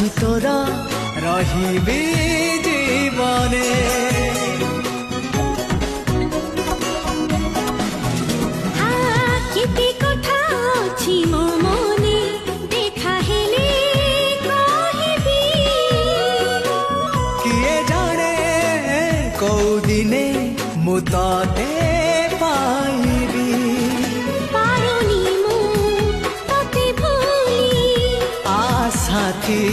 আজি তোর রহিবি জীবনে। কেতে কথা ଅଛି ମୋ ମନେ ଦେଖା ହେଲେ କହିବି। কিয়ে জানে কোউ দিনে মু ততে পাইবি। পারনি ମୁଁ ତତେ ଭୁଲି। সাথী